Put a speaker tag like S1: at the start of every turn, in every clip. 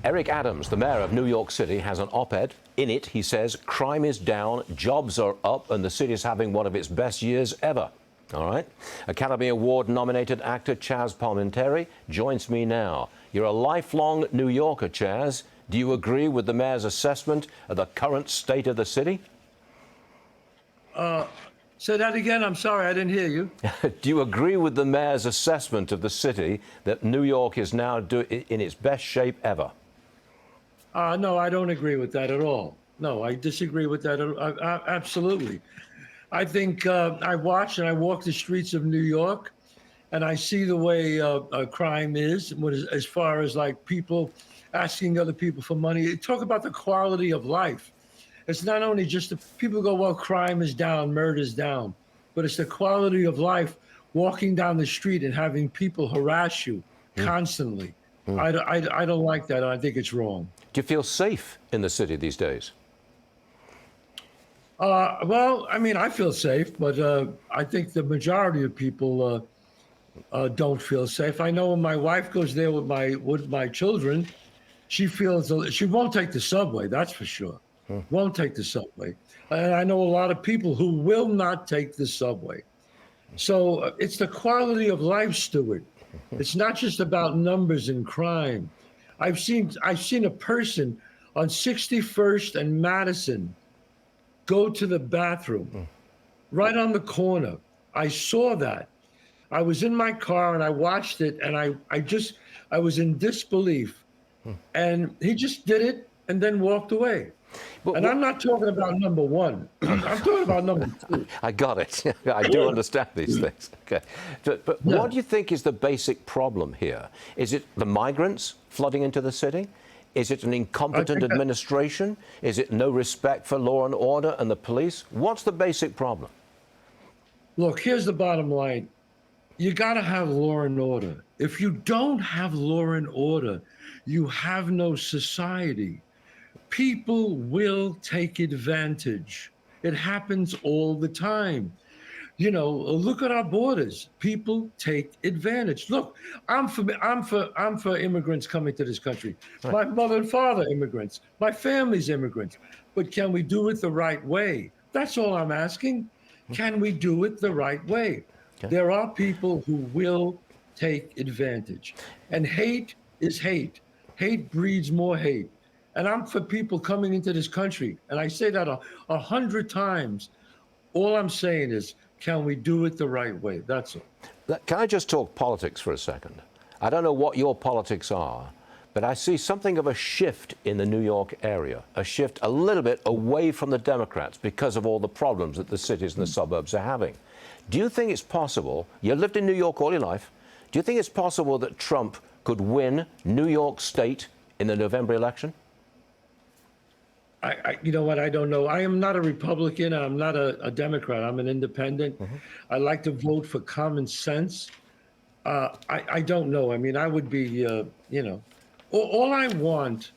S1: Eric Adams, the mayor of New York City, has an op-ed. In it, he says crime is down, jobs are up, and the city is having one of its best years ever. All right. Academy Award-nominated actor Chazz Palminteri joins me now. You're a lifelong New Yorker, Chazz. Do you agree with the mayor's assessment of the current state of the city?
S2: Say that again. I'm sorry, I didn't hear you.
S1: Do you agree with the mayor's assessment of the city that New York is now in its best shape ever?
S2: No, I don't agree with that at all. No, I disagree with that. Absolutely. I think I watch and I walk the streets of New York, and I see the way crime is, as far as like people asking other people for money. Talk about the quality of life. It's not only just the people go, well, crime is down, murder's down, but it's the quality of life, walking down the street and having people harass you constantly. I don't like that. I think it's wrong.
S1: Do you feel safe in the city these days?
S2: Well, I mean, I feel safe, but I think the majority of people don't feel safe. I know when my wife goes there with my children, she feels she won't take the subway. That's for sure. Won't take the subway. And I know a lot of people who will not take the subway. So it's the quality of life, Stuart. It's not just about numbers and crime. I've seen a person on 61st and Madison go to the bathroom right on the corner. I saw that. I was in my car and I watched it, and I was in disbelief. And he just did it and then walked away. And I'm not talking about number one. I'm talking about number two.
S1: I got it. I do understand these things. Okay. But
S2: Yeah.
S1: What do you think is the basic problem here? Is it the migrants flooding into the city? Is it an incompetent administration? Is it no respect for law and order and the police? What's the basic problem?
S2: Look, here's the bottom line. You got to have law and order. If you don't have law and order, you have no society. People will take advantage. It happens all the time. You know, look at our borders. People take advantage. Look, I'm for immigrants coming to this country.
S1: Right.
S2: My mother and father immigrants. My family's immigrants. But can we do it the right way? That's all I'm asking. Can we do it the right way?
S1: Okay.
S2: There are people who will take advantage. And hate is hate. Hate breeds more hate. And I'm for people coming into this country. And I say that 100 times. All I'm saying is, can we do it the right way? That's all.
S1: Can I just talk politics for a second? I don't know what your politics are, but I see something of a shift in the New York area, a shift a little bit away from the Democrats because of all the problems that the cities and the suburbs are having. Do you think it's possible, you lived in New York all your life, do you think it's possible that Trump could win New York State in the November election?
S2: You know what? I don't know. I am not a Republican. I'm not a Democrat. I'm an independent. I like to vote for common sense. I don't know. I mean, I would be, you know, all I want,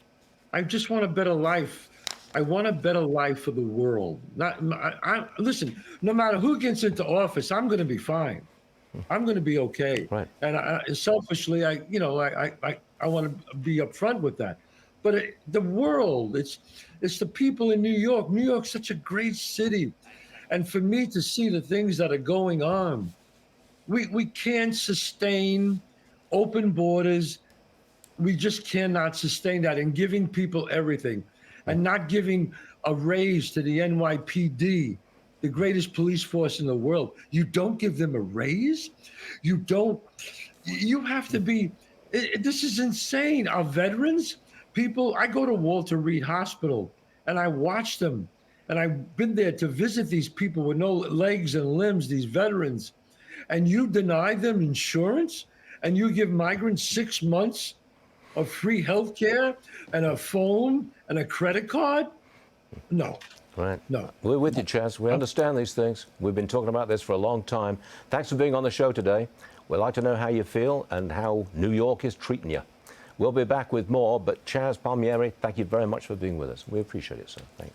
S2: I just want a better life. I want a better life for the world. Listen, no matter who gets into office, I'm going to be fine. I'm going to be okay.
S1: Right.
S2: And selfishly, I want to be upfront with that. But the world, it's the people in New York. New York's such a great city. And for me to see the things that are going on, we can't sustain open borders. We just cannot sustain that. And giving people everything and not giving a raise to the NYPD, the greatest police force in the world. You don't give them a raise? You have to be, this is insane. Our veterans, people, I go to Walter Reed Hospital and I watch them, and I've been there to visit these people with no legs and limbs, these veterans, and you deny them insurance and you give migrants 6 months of free health care and a phone and a credit card? No.
S1: Right.
S2: No.
S1: We're with you, Chazz. We understand these things. We've been talking about this for a long time. Thanks for being on the show today. We'd like to know how you feel and how New York is treating you. We'll be back with more, but Chazz Palminteri, thank you very much for being with us. We appreciate it, sir. Thanks.